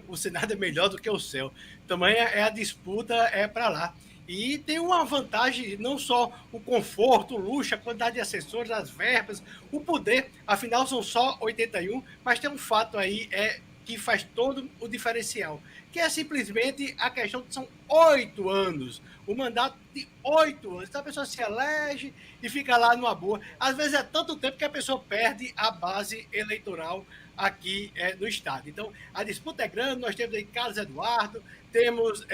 o Senado é melhor do que o céu. Também a disputa para lá. E tem uma vantagem, não só o conforto, o luxo, a quantidade de assessores, as verbas, o poder, afinal são só 81, mas tem um fato aí que faz todo o diferencial, que é simplesmente a questão de são 8 anos, o mandato de 8 anos. Então a pessoa se elege e fica lá numa boa. Às vezes é tanto tempo que a pessoa perde a base eleitoral aqui no estado. Então a disputa é grande, nós temos aí Carlos Eduardo, temos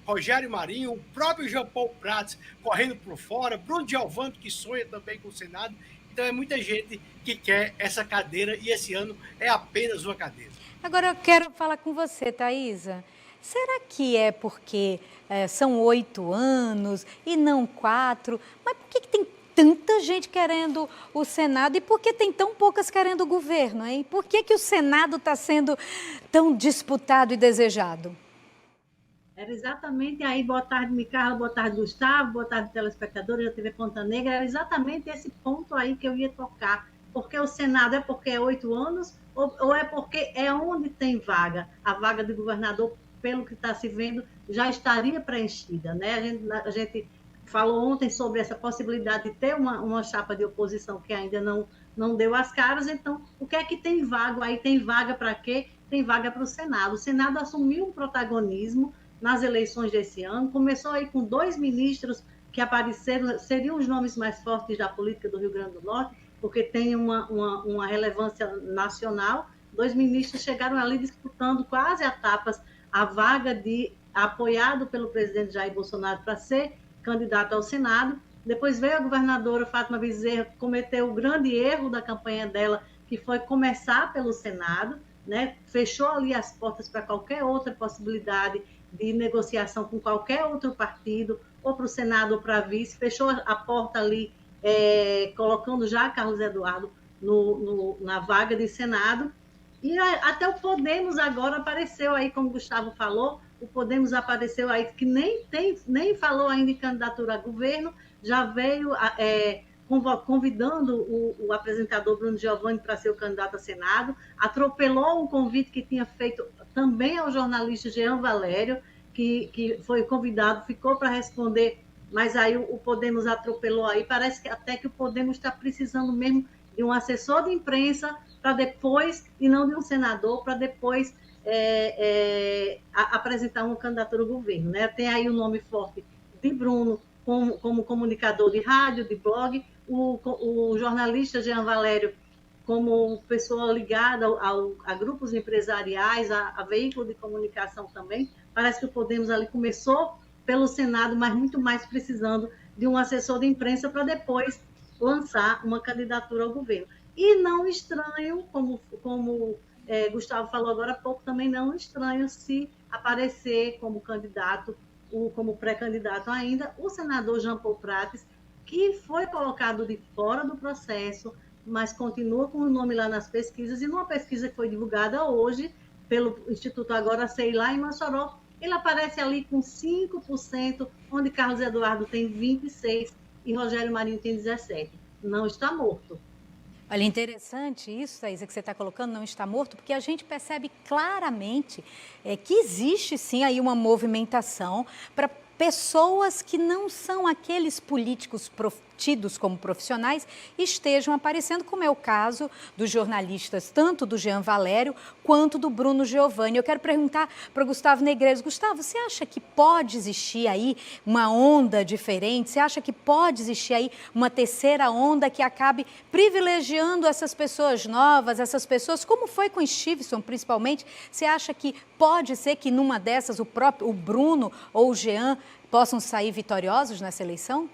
Rogério Marinho, o próprio Jean Paul Prats correndo por fora, Bruno Giovanni, que sonha também com o Senado. Então é muita gente que quer essa cadeira e esse ano é apenas uma cadeira. Agora eu quero falar com você, Thaisa. Será que é porque são 8 anos e não 4? Mas por que tem tanta gente querendo o Senado e por que tem tão poucas querendo o governo, hein? Por que o Senado está sendo tão disputado e desejado? Era exatamente aí, boa tarde, Micarla, boa tarde, Gustavo, boa tarde, telespectadores da TV Ponta Negra, era exatamente esse ponto aí que eu ia tocar. Porque o Senado é porque é 8 anos ou é porque é onde tem vaga? A vaga de governador, pelo que está se vendo, já estaria preenchida, né? A gente falou ontem sobre essa possibilidade de ter uma chapa de oposição que ainda não deu as caras, então o que é que tem vaga? Aí tem vaga para quê? Tem vaga para o Senado. O Senado assumiu um protagonismo nas eleições desse ano, começou aí com 2 ministros que apareceram, seriam os nomes mais fortes da política do Rio Grande do Norte, porque tem uma relevância nacional. 2 ministros chegaram ali disputando quase a tapas a vaga de apoiado pelo presidente Jair Bolsonaro para ser candidato ao Senado. Depois veio a governadora Fátima Bezerra, que cometeu o grande erro da campanha dela, que foi começar pelo Senado, né? Fechou ali as portas para qualquer outra possibilidade de negociação com qualquer outro partido, ou para o Senado ou para a vice, fechou a porta ali, colocando já Carlos Eduardo na vaga de Senado, e até o Podemos agora apareceu aí, como o Gustavo falou, o Podemos apareceu aí, que nem falou ainda em candidatura a governo, já veio convidando o apresentador Bruno Giovanni para ser o candidato a Senado, atropelou um convite que tinha feito também ao jornalista Jean Valério, que foi convidado, ficou para responder, mas aí o Podemos atropelou aí. Parece que até que o Podemos está precisando mesmo de um assessor de imprensa para depois, e não de um senador, para depois apresentar uma candidatura ao governo, né? Tem aí o nome forte de Bruno como comunicador de rádio, de blog, o jornalista Jean Valério como pessoa ligada a grupos empresariais, a veículo de comunicação também. Parece que o Podemos ali começou pelo Senado, mas muito mais precisando de um assessor de imprensa para depois lançar uma candidatura ao governo. E não estranho, como Gustavo falou agora há pouco, também não estranho se aparecer como candidato, ou como pré-candidato ainda, o senador Jean Paul Prates, que foi colocado de fora do processo, mas continua com o nome lá nas pesquisas, e numa pesquisa que foi divulgada hoje pelo Instituto Agora Sei lá em Mossoró, ele aparece ali com 5%, onde Carlos Eduardo tem 26% e Rogério Marinho tem 17%. Não está morto. Olha, interessante isso, Thaisa, que você está colocando, não está morto, porque a gente percebe claramente que existe sim aí uma movimentação para pessoas que não são aqueles políticos tidos como profissionais estejam aparecendo, como é o caso dos jornalistas, tanto do Jean Valério quanto do Bruno Giovanni. Eu quero perguntar para o Gustavo Negreiros. Gustavo, você acha que pode existir aí uma onda diferente? Você acha que pode existir aí uma terceira onda que acabe privilegiando essas pessoas novas, essas pessoas, como foi com o Stevenson principalmente? Você acha que pode ser que numa dessas o Bruno ou o Jean possam sair vitoriosos nessa eleição?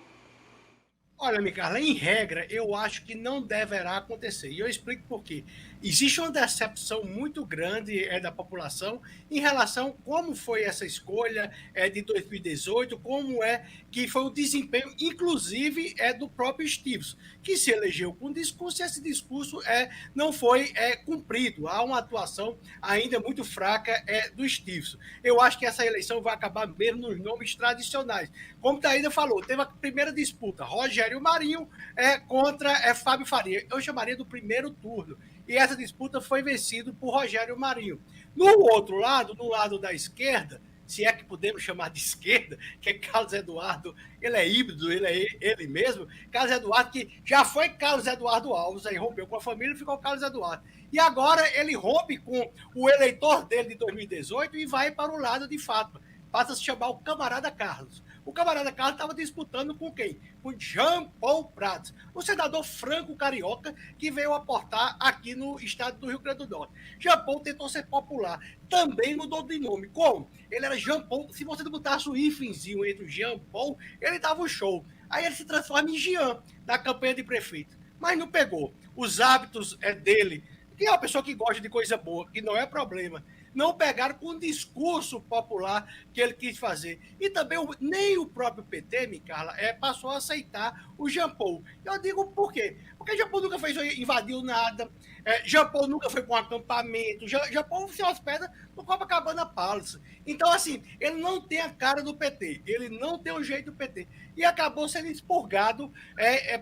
Olha, Micarla, em regra, eu acho que não deverá acontecer. E eu explico por quê. Existe uma decepção muito grande da população em relação a como foi essa escolha de 2018, como que foi o desempenho, inclusive, do próprio Stevenson, que se elegeu com discurso e esse discurso não foi cumprido. Há uma atuação ainda muito fraca do Stevenson. Eu acho que essa eleição vai acabar mesmo nos nomes tradicionais. Como Thaisa falou, teve a primeira disputa, Rogério Marinho contra Fábio Faria. Eu chamaria do primeiro turno. E essa disputa foi vencida por Rogério Marinho. No outro lado, no lado da esquerda, se é que podemos chamar de esquerda, que é Carlos Eduardo, ele é híbrido, ele é ele mesmo, Carlos Eduardo, que já foi Carlos Eduardo Alves, aí rompeu com a família e ficou Carlos Eduardo. E agora ele rompe com o eleitor dele de 2018 e vai para o lado de Fátima. Passa a se chamar o Camarada Carlos. O Camarada Carlos estava disputando com quem? Com Jean Paul Prats, o senador franco-carioca que veio aportar aqui no estado do Rio Grande do Norte. Jean Paul tentou ser popular, também mudou de nome. Como? Ele era Jean Paul, se você botasse o hífenzinho entre o Jean Paul, ele dava um show. Aí ele se transforma em Jean, na campanha de prefeito. Mas não pegou. Os hábitos dele, que é uma pessoa que gosta de coisa boa, que não é problema, não pegaram com o discurso popular que ele quis fazer. E também nem o próprio PT, Micarla, passou a aceitar o Jean Paul. Eu digo por quê? Porque Jean Paul nunca invadiu nada, Jean Paul nunca foi para um acampamento, Jean Paul se hospeda no Copacabana Palace. Então, assim, ele não tem a cara do PT, ele não tem o jeito do PT. E acabou sendo expurgado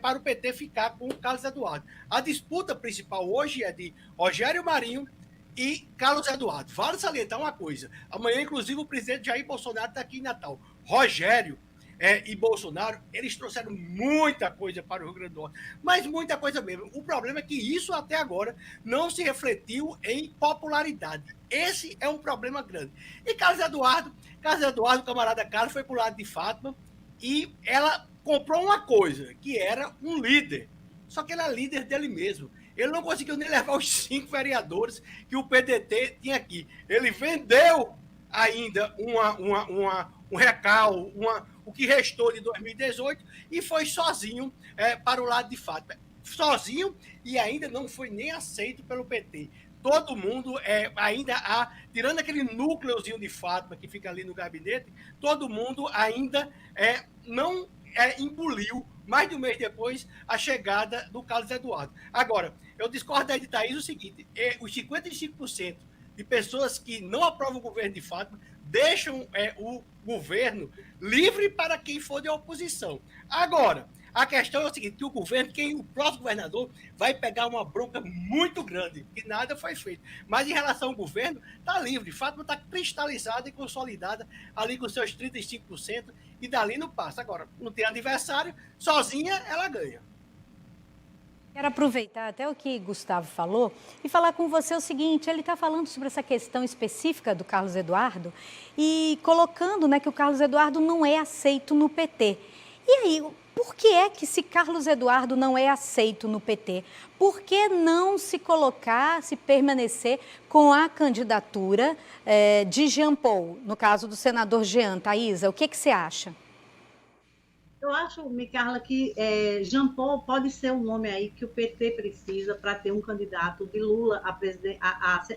para o PT ficar com o Carlos Eduardo. A disputa principal hoje é de Rogério Marinho e Carlos Eduardo. Vale salientar uma coisa. Amanhã, inclusive, o presidente Jair Bolsonaro está aqui em Natal. Rogério e Bolsonaro, eles trouxeram muita coisa para o Rio Grande do Norte, mas muita coisa mesmo. O problema é que isso, até agora, não se refletiu em popularidade. Esse é um problema grande. E Carlos Eduardo, o camarada Carlos, foi para o lado de Fátima e ela comprou uma coisa, que era um líder. Só que ele é líder dele mesmo. Ele não conseguiu nem levar os 5 vereadores que o PDT tinha aqui. Ele vendeu ainda um recal, o que restou de 2018 e foi sozinho para o lado de Fátima. Sozinho e ainda não foi nem aceito pelo PT. Todo mundo ainda tirando aquele núcleozinho de Fátima que fica ali no gabinete, todo mundo ainda não engoliu, mais de um mês depois, a chegada do Carlos Eduardo. Agora, eu discordo aí de Thaís o seguinte, os 55% de pessoas que não aprovam o governo de Fátima deixam o governo livre para quem for de oposição. Agora, a questão é o seguinte, que o governo, o próximo governador vai pegar uma bronca muito grande, que nada foi feito. Mas em relação ao governo, está livre. Fátima está cristalizada e consolidada ali com seus 35% e dali não passa. Agora, não tem adversário, sozinha ela ganha. Quero aproveitar até o que Gustavo falou e falar com você o seguinte, ele está falando sobre essa questão específica do Carlos Eduardo e colocando que o Carlos Eduardo não é aceito no PT. E aí, por que é que se Carlos Eduardo não é aceito no PT? Por que não se colocar, se permanecer com a candidatura de Jean Paul, no caso do senador Jean? Thaisa, o que você acha? Eu acho, Micarla, que Jean Paul pode ser um nome aí que o PT precisa para ter um candidato de Lula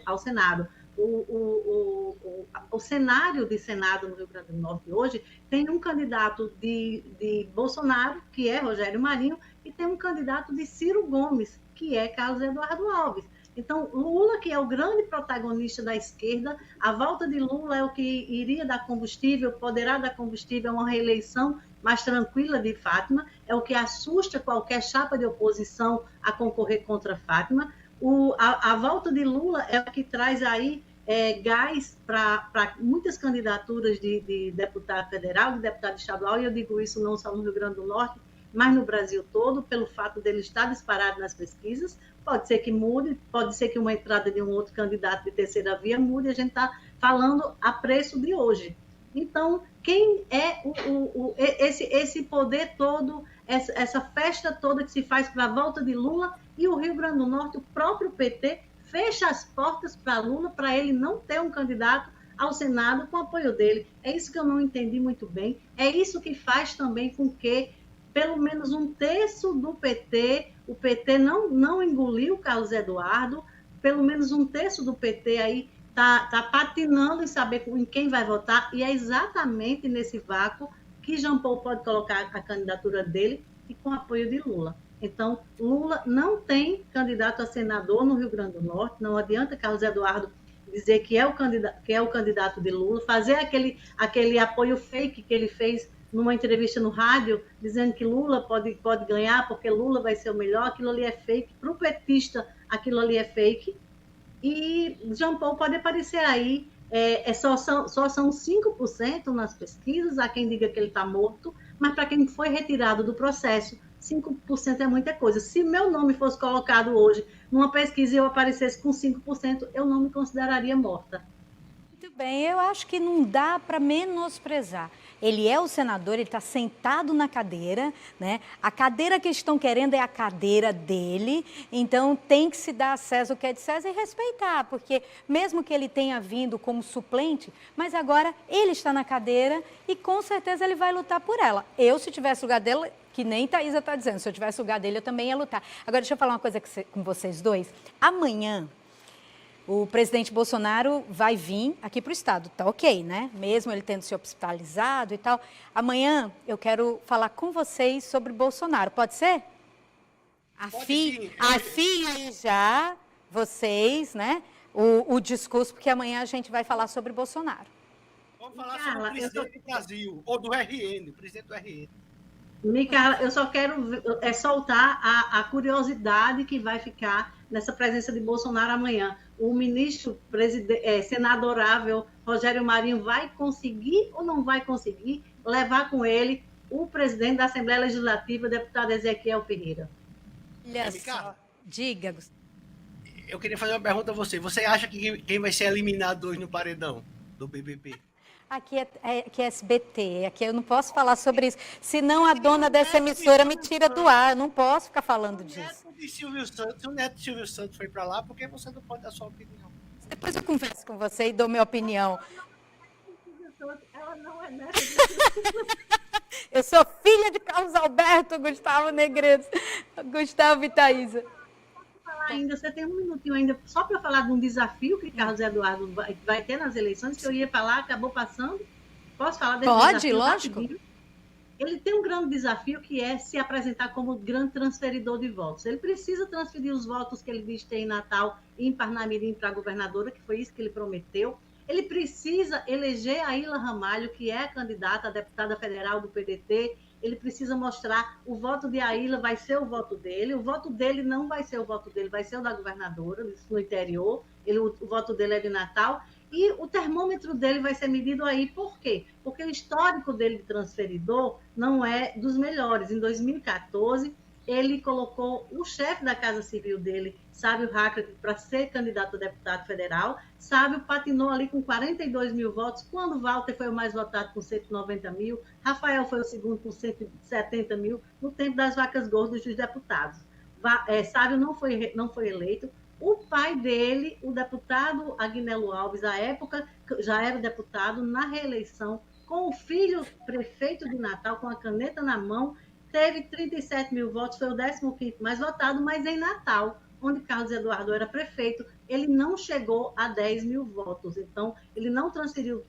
ao Senado. O cenário de Senado no Rio Grande do Norte hoje tem um candidato de Bolsonaro, que é Rogério Marinho, e tem um candidato de Ciro Gomes, que é Carlos Eduardo Alves. Então, Lula, que é o grande protagonista da esquerda, a volta de Lula é o que iria dar combustível, poderá dar combustível a uma reeleição mais tranquila de Fátima, é o que assusta qualquer chapa de oposição a concorrer contra Fátima. A volta de Lula é o que traz aí gás para muitas candidaturas de deputado federal, de deputado estadual, e eu digo isso não só no Rio Grande do Norte, mas no Brasil todo, pelo fato dele estar disparado nas pesquisas. Pode ser que mude, pode ser que uma entrada de um outro candidato de terceira via mude, a gente está falando a preço de hoje. Então, quem é esse poder todo, essa festa toda que se faz para a volta de Lula, e o Rio Grande do Norte, o próprio PT, fecha as portas para Lula, para ele não ter um candidato ao Senado com apoio dele. É isso que eu não entendi muito bem. É isso que faz também com que pelo menos um terço do PT, o PT não engoliu Carlos Eduardo, pelo menos um terço do PT aí está patinando em saber em quem vai votar, e é exatamente nesse vácuo que Jean Paul pode colocar a candidatura dele e com apoio de Lula. Então, Lula não tem candidato a senador no Rio Grande do Norte, não adianta Carlos Eduardo dizer que é o candidato de Lula, fazer aquele apoio fake que ele fez numa entrevista no rádio, dizendo que Lula pode ganhar porque Lula vai ser o melhor, aquilo ali é fake. Para o petista, aquilo ali é fake. E João Paulo pode aparecer aí, só são 5% nas pesquisas, há quem diga que ele está morto, mas para quem foi retirado do processo, 5% é muita coisa. Se meu nome fosse colocado hoje numa pesquisa e eu aparecesse com 5%, eu não me consideraria morta. Muito bem, eu acho que não dá para menosprezar. Ele é o senador, ele está sentado na cadeira, né? A cadeira que eles estão querendo é a cadeira dele, então tem que se dar a César o que é de César e respeitar, porque mesmo que ele tenha vindo como suplente, mas agora ele está na cadeira e com certeza ele vai lutar por ela. Eu, se tivesse lugar dele, que nem Thaisa está dizendo, se eu tivesse lugar dele, eu também ia lutar. Agora, deixa eu falar uma coisa com vocês dois. Amanhã, o presidente Bolsonaro vai vir aqui para o estado, tá ok, né? Mesmo ele tendo se hospitalizado e tal. Amanhã eu quero falar com vocês sobre Bolsonaro, pode ser? Afiem aí já, vocês, né? O discurso, porque amanhã a gente vai falar sobre Bolsonaro. Vamos falar sobre o presidente do Brasil, ou do RN, o presidente do RN. Micaela, eu só quero soltar a curiosidade que vai ficar nessa presença de Bolsonaro amanhã. O ministro senadorável Rogério Marinho vai conseguir ou não vai conseguir levar com ele o presidente da Assembleia Legislativa, deputado Ezequiel Ferreira? Olha só, diga, Gustavo. Eu queria fazer uma pergunta a você. Você acha que quem vai ser eliminado hoje no paredão do BBB? Aqui é SBT, aqui eu não posso falar sobre isso, senão a dona dessa emissora me tira do ar, eu não posso ficar falando disso. Se o neto de Silvio Santos foi para lá, por que você não pode dar sua opinião? Depois eu converso com você e dou minha opinião. Ela não é neta. Eu sou filha de Carlos Alberto, Gustavo Negreiros, Gustavo e Thaisa. Ainda, você tem um minutinho ainda, só para falar de um desafio que Carlos Eduardo vai ter nas eleições, que eu ia falar, acabou passando. Posso falar desse desafio? Pode, lógico. Rapidinho? Ele tem um grande desafio, que é se apresentar como grande transferidor de votos. Ele precisa transferir os votos que ele diz ter em Natal e em Parnamirim para a governadora, que foi isso que ele prometeu. Ele precisa eleger a Ilha Ramalho, que é a candidata a deputada federal do PDT. Ele precisa mostrar o voto de Aila vai ser o voto dele não vai ser o voto dele, vai ser o da governadora, isso no interior, o voto dele é de Natal, e o termômetro dele vai ser medido aí. Por quê? Porque o histórico dele de transferidor não é dos melhores. Em 2014, ele colocou o chefe da Casa Civil dele, Sábio Hackett, para ser candidato a deputado federal. Sábio patinou ali com 42 mil votos, quando Walter foi o mais votado com 190 mil, Rafael foi o segundo com 170 mil, no tempo das vacas gordas dos deputados. Sábio não foi eleito. O pai dele, o deputado Agnello Alves, à época, já era deputado, na reeleição, com o filho prefeito de Natal, com a caneta na mão, teve 37 mil votos, foi o 15º mais votado, mas em Natal, onde Carlos Eduardo era prefeito, ele não chegou a 10 mil votos. Então, ele não transferiu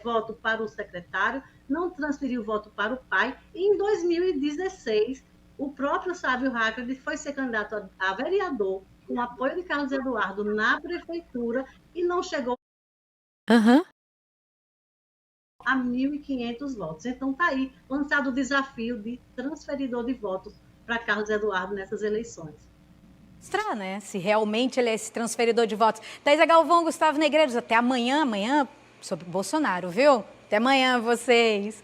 voto para o secretário, não transferiu voto para o pai, e em 2016, o próprio Sábio Hackett foi ser candidato a vereador, com o apoio de Carlos Eduardo na prefeitura, e não chegou a 1.500 votos. Então, está aí lançado o desafio de transferidor de votos para Carlos Eduardo nessas eleições. Mostrar, né? Se realmente ele é esse transferidor de votos. Thaisa Galvão, Gustavo Negreiros, até amanhã sobre Bolsonaro, viu? Até amanhã, vocês.